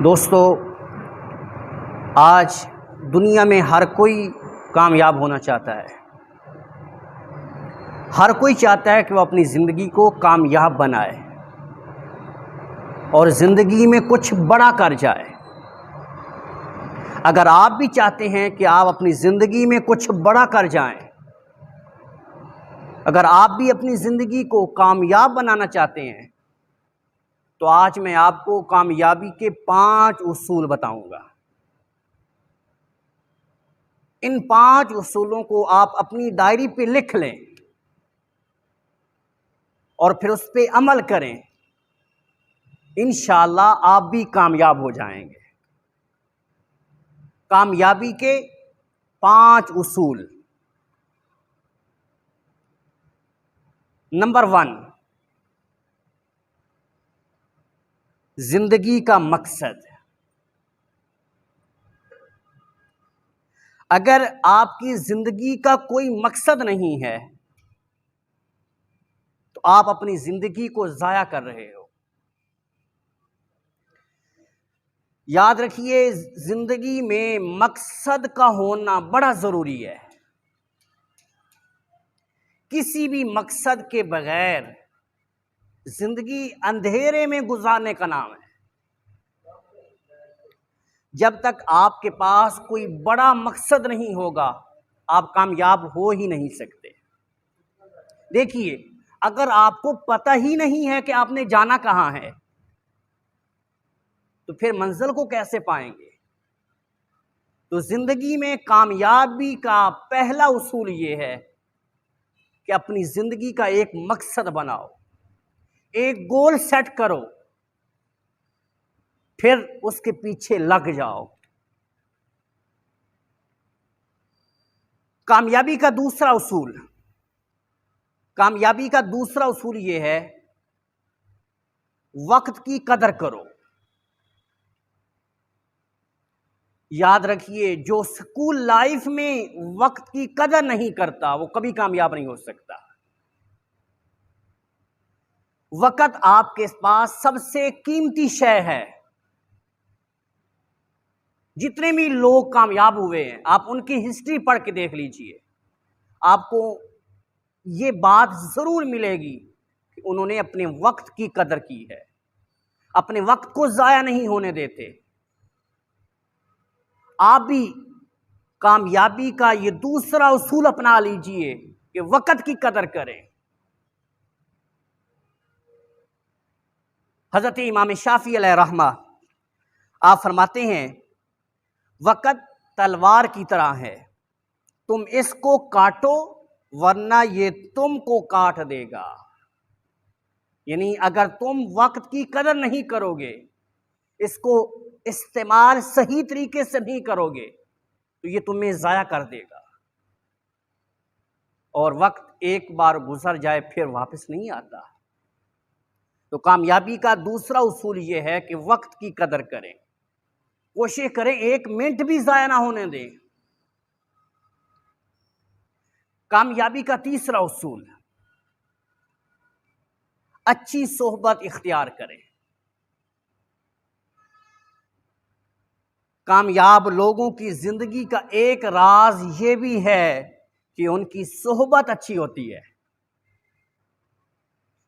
दोस्तों, आज दुनिया में हर कोई कामयाब होना चाहता है। हर कोई चाहता है कि वो अपनी ज़िंदगी को कामयाब बनाए और ज़िंदगी में कुछ बड़ा कर जाए। अगर आप भी चाहते हैं कि आप अपनी ज़िंदगी में कुछ बड़ा कर जाएं, अगर आप भी अपनी ज़िंदगी को कामयाब बनाना चाहते हैं, तो आज मैं आपको कामयाबी के 5 उसूल बताऊंगा। इन 5 उसूलों को आप अपनी डायरी पे लिख लें और फिर उस पे अमल करें। इंशाअल्लाह आप भी कामयाब हो जाएंगे। कामयाबी के 5 उसूल। नंबर 1, जिंदगी का मकसद। अगर आपकी जिंदगी का कोई मकसद नहीं है तो आप अपनी जिंदगी को जाया कर रहे हो। याद रखिए, जिंदगी में मकसद का होना बड़ा जरूरी है। किसी भी मकसद के बगैर जिंदगी अंधेरे में गुजारने का नाम है। जब तक आपके पास कोई बड़ा मकसद नहीं होगा, आप कामयाब हो ही नहीं सकते। देखिए, अगर आपको पता ही नहीं है कि आपने जाना कहां है, तो फिर मंजिल को कैसे पाएंगे? तो जिंदगी में कामयाबी का पहला उसूल ये है कि अपनी जिंदगी का एक मकसद बनाओ, एक गोल सेट करो, फिर उसके पीछे लग जाओ। कामयाबी का दूसरा उसूल यह है, वक्त की कदर करो। याद रखिए, जो स्कूल लाइफ में वक्त की कदर नहीं करता वो कभी कामयाब नहीं हो सकता। वक्त आपके पास सबसे कीमती शय है। जितने भी लोग कामयाब हुए हैं, आप उनकी हिस्ट्री पढ़ के देख लीजिए, आपको ये बात जरूर मिलेगी कि उन्होंने अपने वक्त की कदर की है, अपने वक्त को जाया नहीं होने देते। आप भी कामयाबी का ये दूसरा उसूल अपना लीजिए कि वक्त की कदर करें। हजरत इमाम शाफी अलैहि रहमा आप फरमाते हैं, वक्त तलवार की तरह है, तुम इसको काटो वरना ये तुमको काट देगा। यानी अगर तुम वक्त की कदर नहीं करोगे, इसको इस्तेमाल सही तरीके से नहीं करोगे, तो ये तुम्हें जाया कर देगा। और वक्त एक बार गुजर जाए फिर वापस नहीं आता। तो कामयाबी का दूसरा उसूल यह है कि वक्त की कदर करें। कोशिश करें एक मिनट भी जाया ना होने दें। कामयाबी का तीसरा उसूल, अच्छी सोहबत इख्तियार करें। कामयाब लोगों की जिंदगी का एक राज यह भी है कि उनकी सोहबत अच्छी होती है।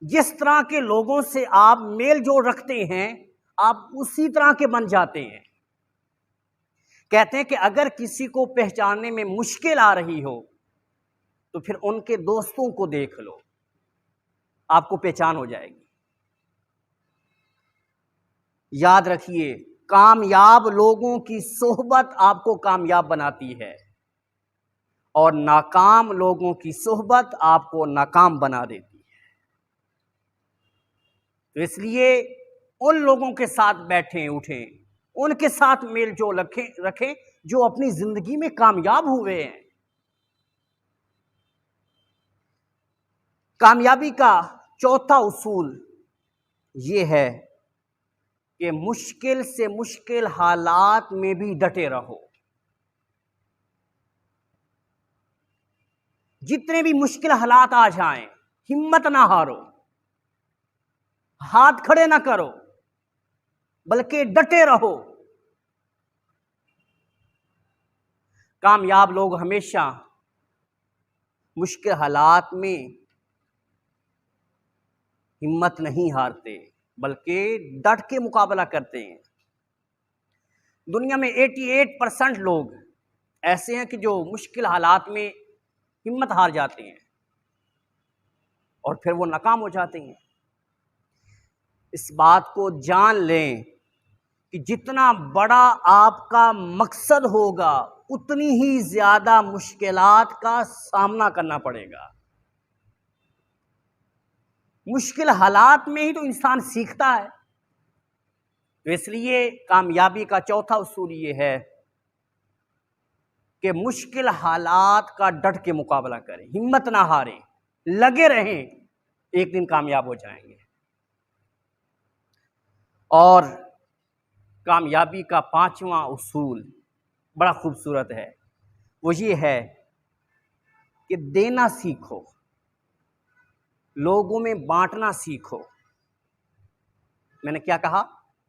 जिस तरह के लोगों से आप मेल जोल रखते हैं, आप उसी तरह के बन जाते हैं। कहते हैं कि अगर किसी को पहचानने में मुश्किल आ रही हो तो फिर उनके दोस्तों को देख लो, आपको पहचान हो जाएगी। याद रखिए, कामयाब लोगों की सोहबत आपको कामयाब बनाती है और नाकाम लोगों की सोहबत आपको नाकाम बना देती है। तो इसलिए उन लोगों के साथ बैठें उठें, उनके साथ मेल जोल रखें जो अपनी जिंदगी में कामयाब हुए हैं। कामयाबी का चौथा उसूल यह है कि मुश्किल से मुश्किल हालात में भी डटे रहो। जितने भी मुश्किल हालात आ जाएं, हिम्मत ना हारो, हाथ खड़े ना करो, बल्कि डटे रहो। कामयाब लोग हमेशा मुश्किल हालात में हिम्मत नहीं हारते, बल्कि डट के मुकाबला करते हैं। दुनिया में 88% लोग ऐसे हैं कि जो मुश्किल हालात में हिम्मत हार जाते हैं और फिर वो नाकाम हो जाते हैं। इस बात को जान लें कि जितना बड़ा आपका मकसद होगा, उतनी ही ज्यादा मुश्किलात का सामना करना पड़ेगा। मुश्किल हालात में ही तो इंसान सीखता है। तो इसलिए कामयाबी का चौथा उसूल ये है कि मुश्किल हालात का डट के मुकाबला करें, हिम्मत ना हारें, लगे रहें, एक दिन कामयाब हो जाएंगे। और कामयाबी का पांचवा उसूल बड़ा खूबसूरत है, वो ये है कि देना सीखो, लोगों में बांटना सीखो। मैंने क्या कहा?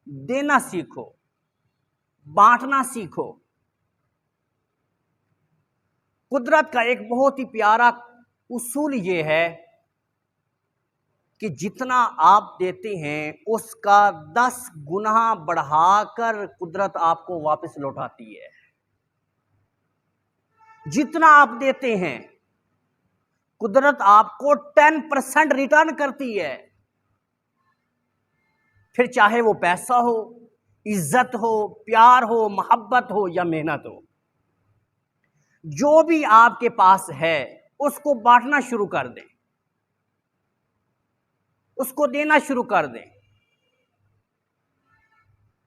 देना सीखो, बांटना सीखो। कुदरत का एक बहुत ही प्यारा उसूल ये है कि जितना आप देते हैं उसका 10 गुना बढ़ाकर कुदरत आपको वापस लौटाती है। जितना आप देते हैं कुदरत आपको 10% रिटर्न करती है। फिर चाहे वो पैसा हो, इज्जत हो, प्यार हो, मोहब्बत हो या मेहनत हो, जो भी आपके पास है उसको बांटना शुरू कर दें, उसको देना शुरू कर दें।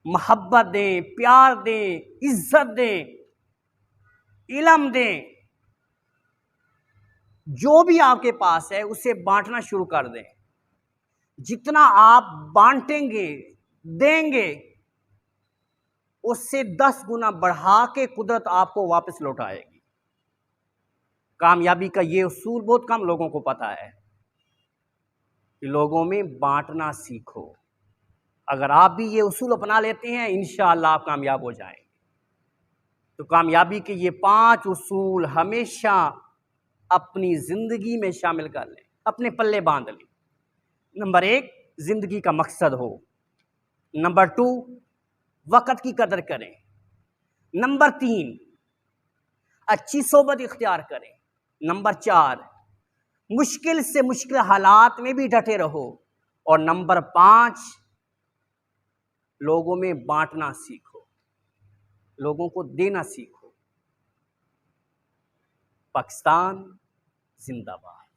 मोहब्बत दें, प्यार दें, इज्जत दें, इल्म दें, जो भी आपके पास है उसे बांटना शुरू कर दें। जितना आप बांटेंगे, देंगे, उससे 10 गुना बढ़ा के कुदरत आपको वापस लौटाएगी। कामयाबी का ये उसूल बहुत कम लोगों को पता है कि लोगों में बांटना सीखो। अगर आप भी ये उसूल अपना लेते हैं, इंशाअल्लाह आप कामयाब हो जाएंगे। तो कामयाबी के ये 5 उसूल हमेशा अपनी जिंदगी में शामिल कर लें, अपने पल्ले बांध लें। नंबर 1, जिंदगी का मकसद हो। नंबर 2, वक़्त की कदर करें। नंबर 3, अच्छी सोबत इख्तियार करें। नंबर 4, मुश्किल से मुश्किल हालात में भी डटे रहो। और नंबर 5, लोगों में बांटना सीखो, लोगों को देना सीखो। पाकिस्तान जिंदाबाद।